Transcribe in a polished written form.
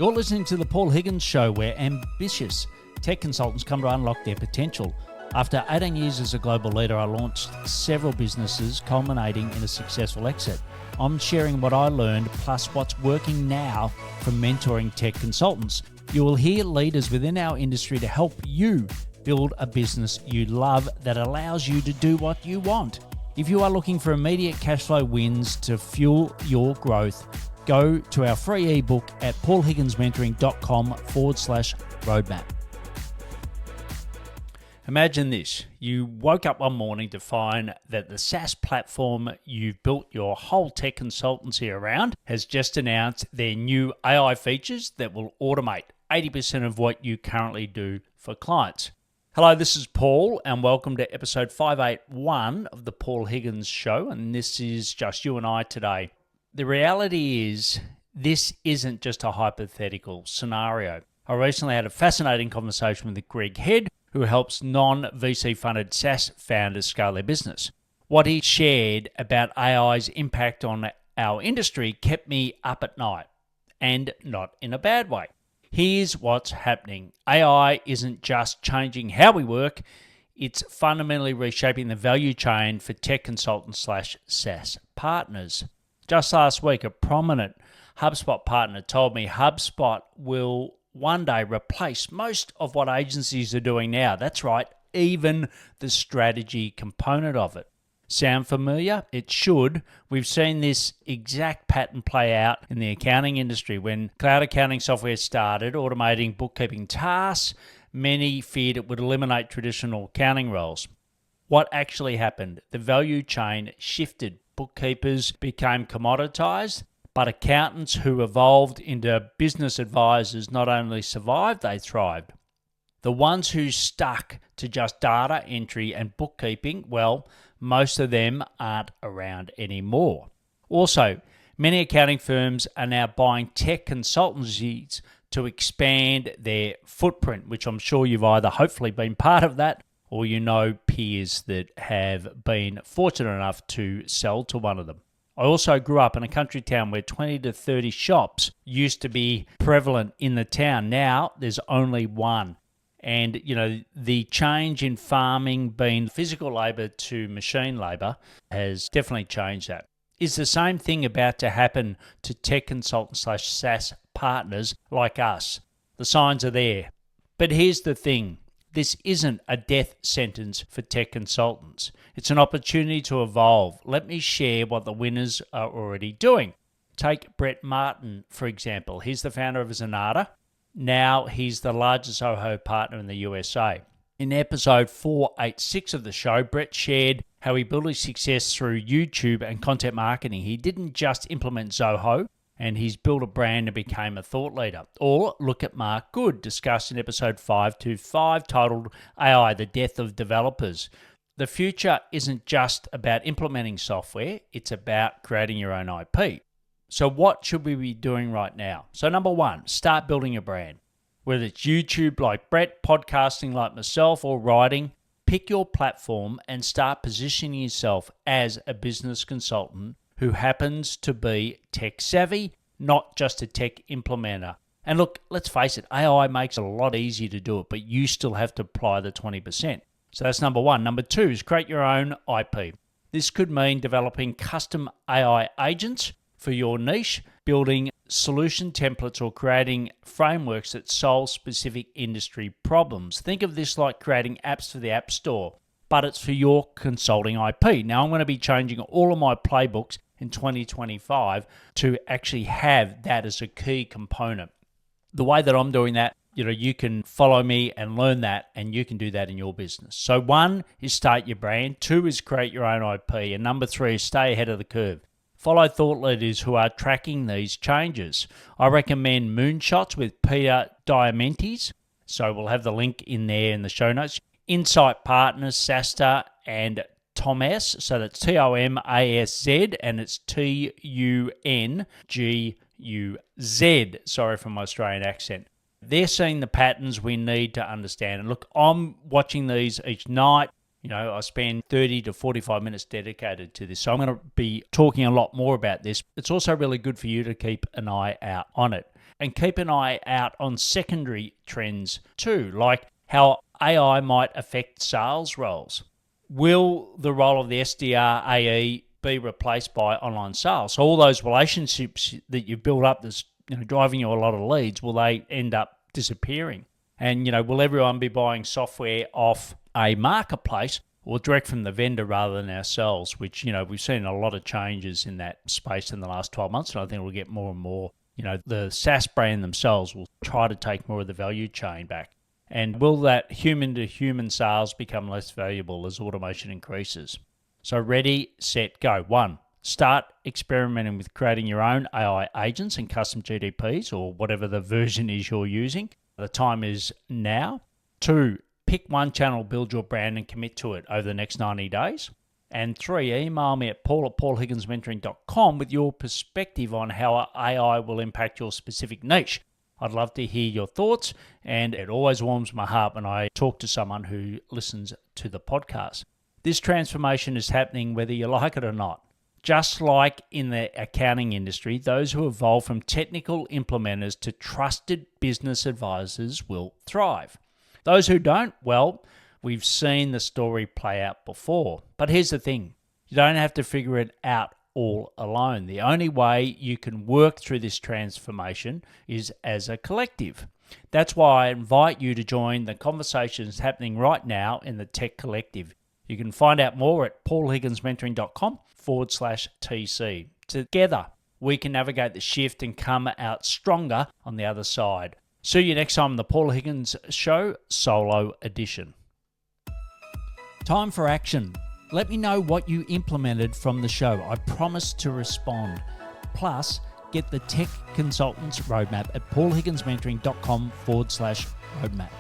You're listening to The Paul Higgins Show, where ambitious tech consultants come to unlock their potential. After 18 years as a global leader, I launched several businesses, culminating in a successful exit. I'm sharing what I learned, plus what's working now from mentoring tech consultants. You will hear leaders within our industry to help you build a business you love that allows you to do what you want. If you are looking for immediate cash flow wins to fuel your growth, go to our free ebook at paulhigginsmentoring.com/roadmap. Imagine this. You woke up one morning to find that the SaaS platform you've built your whole tech consultancy around has just announced their new AI features that will automate 80% of what you currently do for clients. Hello, this is Paul, and welcome to episode 581 of the Paul Higgins Show, and this is just you and I today. The reality is, this isn't just a hypothetical scenario. I recently had a fascinating conversation with Greg Head, who helps non-VC funded SaaS founders scale their business. What he shared about AI's impact on our industry kept me up at night, and not in a bad way. Here's what's happening. AI isn't just changing how we work, it's fundamentally reshaping the value chain for tech consultants / SaaS partners. Just last week, a prominent HubSpot partner told me HubSpot will one day replace most of what agencies are doing now. That's right, even the strategy component of it. Sound familiar? It should. We've seen this exact pattern play out in the accounting industry. When cloud accounting software started automating bookkeeping tasks, many feared it would eliminate traditional accounting roles. What actually happened? The value chain shifted. Bookkeepers became commoditized, but accountants who evolved into business advisors not only survived, they thrived. The ones who stuck to just data entry and bookkeeping, well, most of them aren't around anymore. Also, many accounting firms are now buying tech consultancies to expand their footprint, which I'm sure you've either hopefully been part of that or you know peers that have been fortunate enough to sell to one of them. I also grew up in a country town where 20 to 30 shops used to be prevalent in the town. Now there's only one. And, the change in farming being physical labor to machine labor has definitely changed that. Is the same thing about to happen to tech consultants / SaaS partners like us? The signs are there. But here's the thing. This isn't a death sentence for tech consultants. It's an opportunity to evolve. Let me share what the winners are already doing. Take Brett Martin, for example. He's the founder of Zanata. Now he's the largest Zoho partner in the USA. In episode 486 of the show, Brett shared how he built his success through YouTube and content marketing. He didn't just implement Zoho, and he's built a brand and became a thought leader. Or look at Mark Good, discussed in episode 525, titled AI, the Death of Developers. The future isn't just about implementing software, it's about creating your own IP. So what should we be doing right now? So number one, start building a brand. Whether it's YouTube like Brett, podcasting like myself, or writing, pick your platform and start positioning yourself as a business consultant who happens to be tech savvy, not just a tech implementer. And look, let's face it, AI makes it a lot easier to do it, but you still have to apply the 20%. So that's number one. Number two is create your own IP. This could mean developing custom AI agents for your niche, building solution templates, or creating frameworks that solve specific industry problems. Think of this like creating apps for the App Store, but it's for your consulting IP. Now, I'm going to be changing all of my playbooks in 2025 to actually have that as a key component. The way that I'm doing that, you can follow me and learn that, and you can do that in your business. So one is start your brand, two is create your own IP, and number three is stay ahead of the curve. Follow thought leaders who are tracking these changes. I recommend Moonshots with Peter Diamandis, so we'll have the link in there in the show notes. Insight Partners, SaaStar, and Tomas, so that's Tomaz, and it's Tunguz. Sorry for my Australian accent. They're seeing the patterns we need to understand. And look, I'm watching these each night. I spend 30 to 45 minutes dedicated to this. So I'm going to be talking a lot more about this. It's also really good for you to keep an eye out on it. and keep an eye out on secondary trends too, like how AI might affect sales roles. Will the role of the SDR AE be replaced by online sales? So all those relationships that you've built up that's driving you a lot of leads, will they end up disappearing? And will everyone be buying software off a marketplace or direct from the vendor rather than ourselves, which we've seen a lot of changes in that space in the last 12 months, and I think we'll get more and more. The SaaS brand themselves will try to take more of the value chain back. And will that human-to-human sales become less valuable as automation increases? So ready, set, go. 1, start experimenting with creating your own AI agents and custom GDPs or whatever the version is you're using. The time is now. 2, pick one channel, build your brand and commit to it over the next 90 days. And 3, email me at paul@paulhigginsmentoring.com with your perspective on how AI will impact your specific niche. I'd love to hear your thoughts, and it always warms my heart when I talk to someone who listens to the podcast. This transformation is happening whether you like it or not. Just like in the accounting industry, those who evolve from technical implementers to trusted business advisors will thrive. Those who don't, well, we've seen the story play out before. But here's the thing, you don't have to figure it out all alone. The only way you can work through this transformation is as a collective. That's why I invite you to join the conversations happening right now in the Tech Collective. You can find out more at paulhigginsmentoring.com/TC. Together, we can navigate the shift and come out stronger on the other side. See you next time on the Paul Higgins Show, Solo Edition. Time for action. Let me know what you implemented from the show. I promise to respond. Plus, get the Tech Consultants Roadmap at paulhigginsmentoring.com/roadmap.